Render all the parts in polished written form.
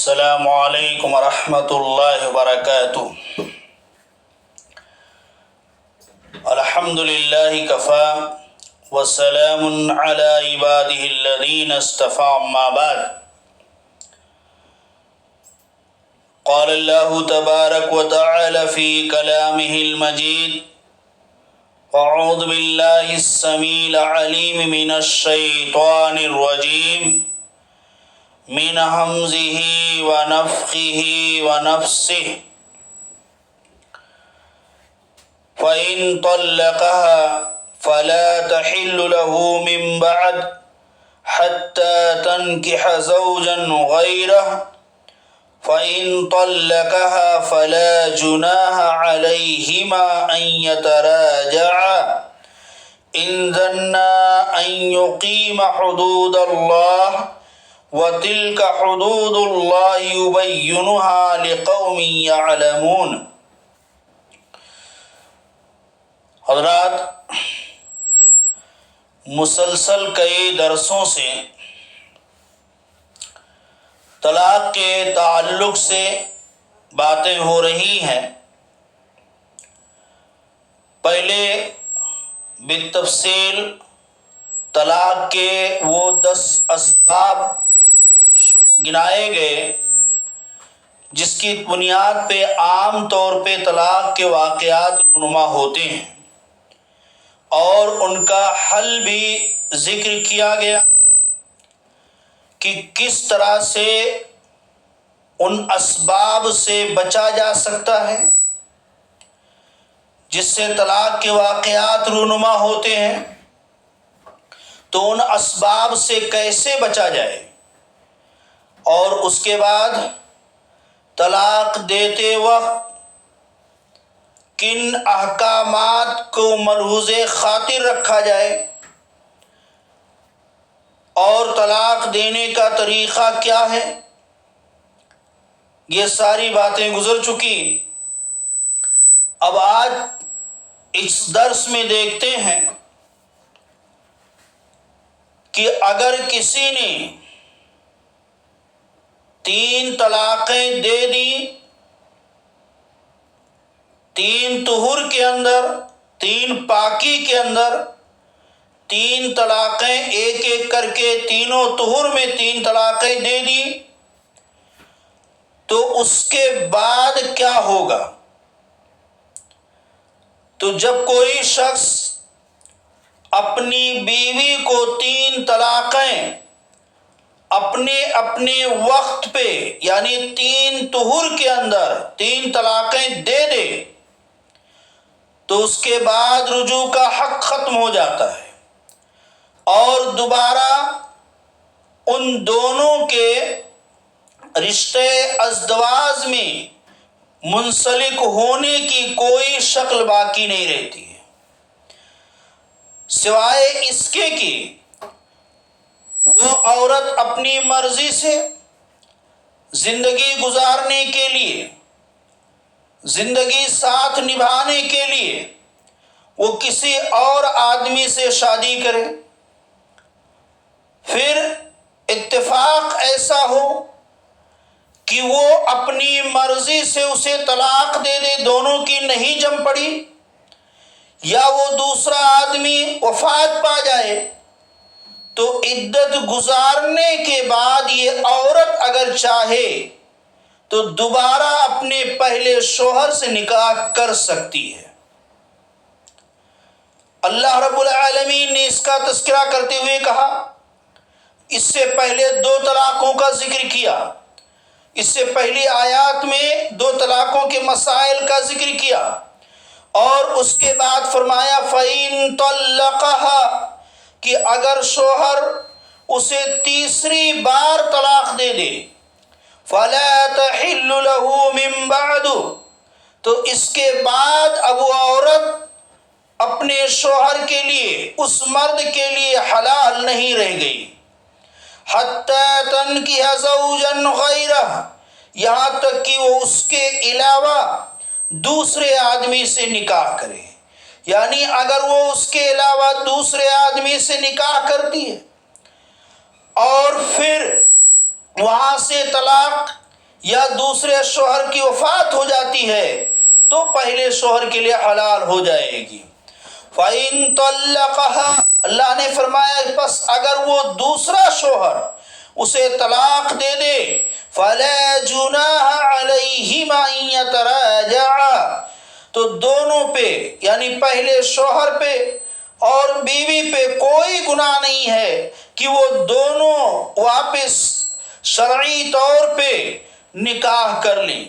السلام علیکم ورحمۃ اللہ وبرکاتہ۔ الحمد للہ کفا وسلام علی عبادہ الذین اصطفى، اما بعد۔ قال اللہ تبارک وتعالی فی کلامہ المجید: اعوذ باللہ السمیع العلیم من الشیطان الرجیم، من ہمزہ ونفخہ ونفثہ۔ فَإِن طَلَّقَهَا فَلَا تَحِلُّ لَهُ مِن بَعْدُ حَتَّى تَنكِحَ زَوْجًا غَيْرَهُ، فَإِن طَلَّقَهَا فَلَا جُنَاحَ عَلَيْهِمَا أَن يَتَرَاجَعَا إِن ظَنَّا أَن يُقِيمَا حُدُودَ اللَّهِ، وَتِلْكَ حُدُودُ اللَّهِ يُبَيِّنُهَا لِقَوْمٍ يَعْلَمُونَ۔ حضرات، مسلسل کئی درسوں سے طلاق کے تعلق سے باتیں ہو رہی ہیں۔ پہلے بالتفصیل طلاق کے وہ 10 اسباب گنائے گئے جس کی بنیاد پہ عام طور پہ طلاق کے واقعات رونما ہوتے ہیں، اور ان کا حل بھی ذکر کیا گیا کہ کس طرح سے ان اسباب سے بچا جا سکتا ہے جس سے طلاق کے واقعات رونما ہوتے ہیں، تو ان اسباب سے کیسے بچا جائے، اور اس کے بعد طلاق دیتے وقت کن احکامات کو ملحوظ خاطر رکھا جائے، اور طلاق دینے کا طریقہ کیا ہے۔ یہ ساری باتیں گزر چکی۔ اب آج اس درس میں دیکھتے ہیں کہ اگر کسی نے 3 طلاقیں دے دی، 3 طہر کے اندر، 3 پاکی کے اندر 3 طلاقیں ایک ایک کر کے تینوں طہر میں 3 طلاقیں دے دی، تو اس کے بعد کیا ہوگا؟ تو جب کوئی شخص اپنی بیوی کو 3 طلاقیں اپنے اپنے وقت پہ، یعنی 3 طہر کے اندر 3 طلاقیں دے دے، تو اس کے بعد رجوع کا حق ختم ہو جاتا ہے، اور دوبارہ ان دونوں کے رشتے ازدواج میں منسلک ہونے کی کوئی شکل باقی نہیں رہتی ہے، سوائے اس کے کہ وہ عورت اپنی مرضی سے زندگی گزارنے کے لیے، زندگی ساتھ نبھانے کے لیے وہ کسی اور آدمی سے شادی کرے، پھر اتفاق ایسا ہو کہ وہ اپنی مرضی سے اسے طلاق دے دے، دونوں کی نہیں جم پڑی، یا وہ دوسرا آدمی وفات پا جائے، تو عدت گزارنے کے بعد یہ عورت اگر چاہے تو دوبارہ اپنے پہلے شوہر سے نکاح کر سکتی ہے۔ اللہ رب العالمین نے اس کا تذکرہ کرتے ہوئے کہا، اس سے پہلے 2 طلاقوں کا ذکر کیا، اس سے پہلی آیات میں 2 طلاقوں کے مسائل کا ذکر کیا، اور اس کے بعد فرمایا فَإِن طَلَّقَهَا، کہ اگر شوہر اسے تیسری بار طلاق دے دے، فَلَا تَحِلُّ لَهُ مِن بَعْدُ، تو اس کے بعد اب وہ عورت اپنے شوہر کے لیے، اس مرد کے لیے حلال نہیں رہ گئی، حَتَّى تَنكِحَ زَوْجًا غَيْرَهُ، یہاں تک کہ وہ اس کے علاوہ دوسرے آدمی سے نکاح کرے، یعنی اگر وہ اس کے علاوہ دوسرے آدمی سے نکاح کرتی ہے اور پھر وہاں سے طلاق یا دوسرے شوہر کی وفات ہو جاتی ہے تو پہلے شوہر کے لیے حلال ہو جائے گی۔ فَإِن طَلَّقَهَا، اللہ نے فرمایا پس اگر وہ دوسرا شوہر اسے طلاق دے دے، فَلَا جُنَاحَ عَلَيْهِمَا أَن يَتَرَاجَعَا، تو دونوں پہ یعنی پہلے شوہر پہ اور بیوی پہ کوئی گناہ نہیں ہے کہ وہ دونوں واپس شرعی طور پہ نکاح کر لیں،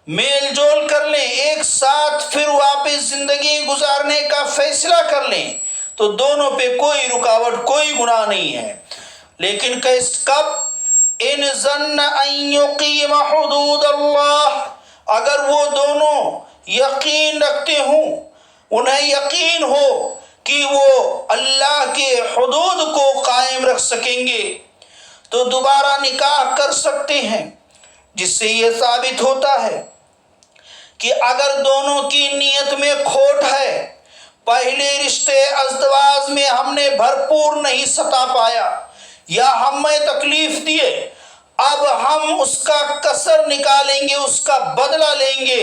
میل جول کر لیں، ایک ساتھ پھر واپس زندگی گزارنے کا فیصلہ کر لیں، تو دونوں پہ کوئی رکاوٹ، کوئی گناہ نہیں ہے۔ لیکن کب؟ ان ظن ان یقیم حدود اللہ، اگر وہ دونوں یقین رکھتے ہوں، انہیں یقین ہو کہ وہ اللہ کے حدود کو قائم رکھ سکیں گے تو دوبارہ نکاح کر سکتے ہیں، جس سے یہ ثابت ہوتا ہے کہ اگر دونوں کی نیت میں کھوٹ ہے، پہلے رشتے ازدواج میں ہم نے بھرپور نہیں ستا پایا یا ہمیں تکلیف دیے، اب ہم اس کا کسر نکالیں گے، اس کا بدلہ لیں گے،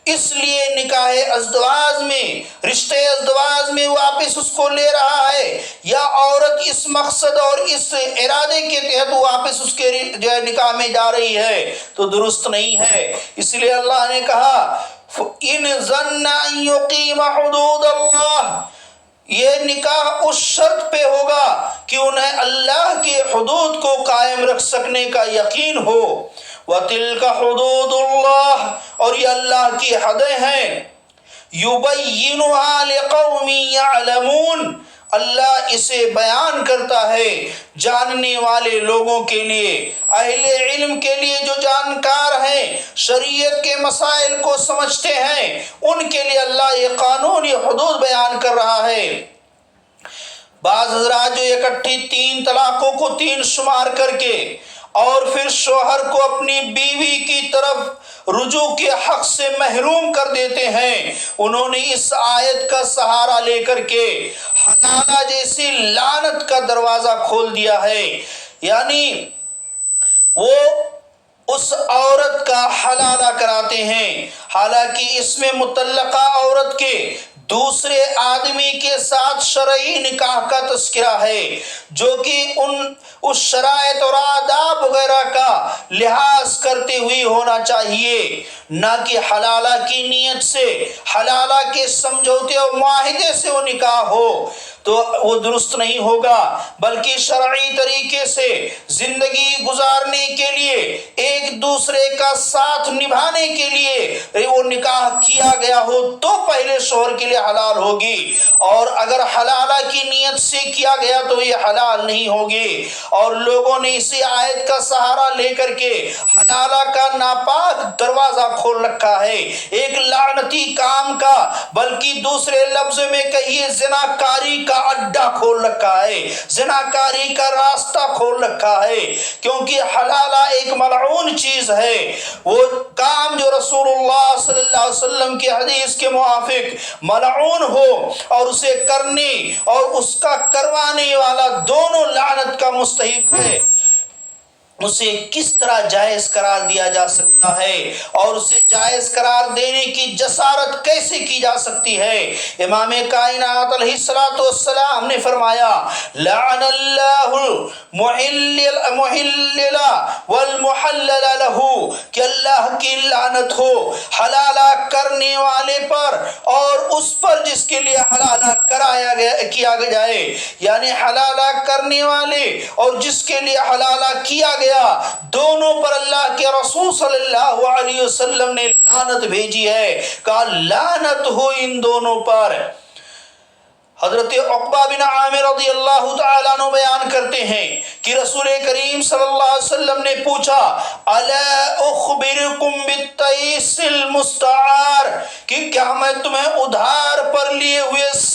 اس لیے نکاح ازدواج میں، رشتے ازدواج میں واپس اس کو لے رہا ہے، یا عورت اس مقصد اور اس ارادے کے تحت واپس اس کے جو ہے نکاح میں جا رہی ہے، تو درست نہیں ہے۔ اس لیے اللہ نے کہا ان ظن ان یقیم حدود اللہ، یہ نکاح اس شرط پہ ہوگا کہ انہیں اللہ کے حدود کو قائم رکھ سکنے کا یقین ہو۔ وَتِلْكَ حُدُودُ اللَّهِ، اور یہ اللہ کی حدیں ہیں، يُبَيِّنُهَا لِقَوْمٍ يَعْلَمُونَ، اللہ اسے بیان کرتا ہے جاننے والے لوگوں کے لیے، اہل علم کے لیے جو جانکار ہیں، شریعت کے مسائل کو سمجھتے ہیں، ان کے لیے اللہ یہ قانون، یہ حدود بیان کر رہا ہے۔ بعض حضرات جو اکٹھی 3 طلاقوں کو 3 شمار کر کے اور پھر شوہر کو اپنی بیوی کی طرف رجوع کے حق سے محروم کر دیتے ہیں، انہوں نے اس آیت کا سہارا لے کر کے حلالہ جیسی لعنت کا دروازہ کھول دیا ہے، یعنی وہ اس عورت کا حلالہ کراتے ہیں، حالانکہ اس میں مطلقہ عورت کے دوسرے آدمی کے ساتھ شرعی نکاح کا تذکرہ ہے، جو کہ اس شرائط اور آداب وغیرہ کا لحاظ کرتے ہوئے ہونا چاہیے، نہ کہ حلالہ کی نیت سے، حلالہ کے سمجھوتے اور معاہدے سے وہ نکاح ہو تو وہ درست نہیں ہوگا، بلکہ شرعی طریقے سے زندگی گزارنے کے لیے، ایک دوسرے کا ساتھ نبھانے کے لیے وہ نکاح کیا گیا ہو تو پہلے شوہر کے لیے حلال ہوگی، اور اگر حلالہ کی نیت سے کیا گیا تو یہ حلال نہیں ہوگی۔ اور لوگوں نے اسی آیت کا سہارا لے کر کے حلالہ کا ناپاک دروازہ کھول رکھا ہے، ایک لعنتی کام کا، بلکہ دوسرے لفظ میں کہیے زناکاری کا اڈا کھول رکھا ہے، زناکاری کا راستہ کھول رکھا ہے، کیونکہ حلالہ ایک ملعون چیز ہے، وہ کام جو رسول اللہ صلی اللہ علیہ وسلم کی حدیث کے موافق ملعون ہو اور اسے کرنے اور اس کا کروانے والا دونوں لعنت کا مستحق ہے، اسے کس طرح جائز قرار دیا جا سکتا ہے اور اسے جائز قرار دینے کی جسارت کیسے کی جا سکتی ہے؟ امام کائنات علیہ السلام نے فرمایا لعن اللہ المحلل والمحلل له، کہ اللہ کی لعنت ہو حلالہ کرنے والے پر اور اس پر جس کے لیے حلالہ کرایا گیا کیا جائے، یعنی حلالہ کرنے والے اور جس کے لیے حلالہ کیا گیا دونوں پر اللہ کے رسول صلی اللہ علیہ وسلم نے لعنت بھیجی ہے، کہا لعنت ہو ان دونوں پر۔ حضرت عقبہ بن عامر رضی اللہ تعالیٰ عنہ بیان کرتے ہیں کہ رسول کریم صلی اللہ علیہ وسلم نے پوچھا الا اخبرکم بالتیس المستعار، کہ کیا میں تمہیں ادھار پر لیے ہوئے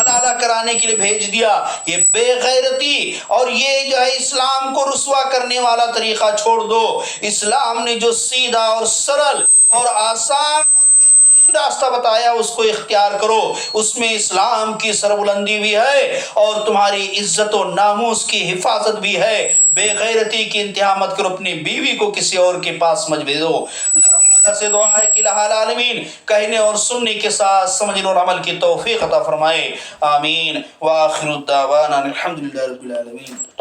حلالہ کرانے کے لیے بھیج دیا۔ یہ بے غیرتی اور یہ جو ہے اسلام کو رسوا کرنے والا طریقہ چھوڑ دو۔ اسلام نے جو سیدھا اور سرل اور آسان راستہ بتایا اس کو اختیار کرو، اس میں اسلام کی سربلندی بھی ہے اور تمہاری عزت و ناموس کی حفاظت بھی ہے۔ بے غیرتی کی انتہا مت کرو، اپنی بیوی کو کسی اور کے پاس مت بھیجو۔ اللہ تعالیٰ سے دعا ہے کہ الہ العالمین کہنے اور سننے کے ساتھ سمجھنے اور عمل کی توفیق عطا فرمائے، آمین۔ وآخر الدعوانا الحمدللہ رب العالمین۔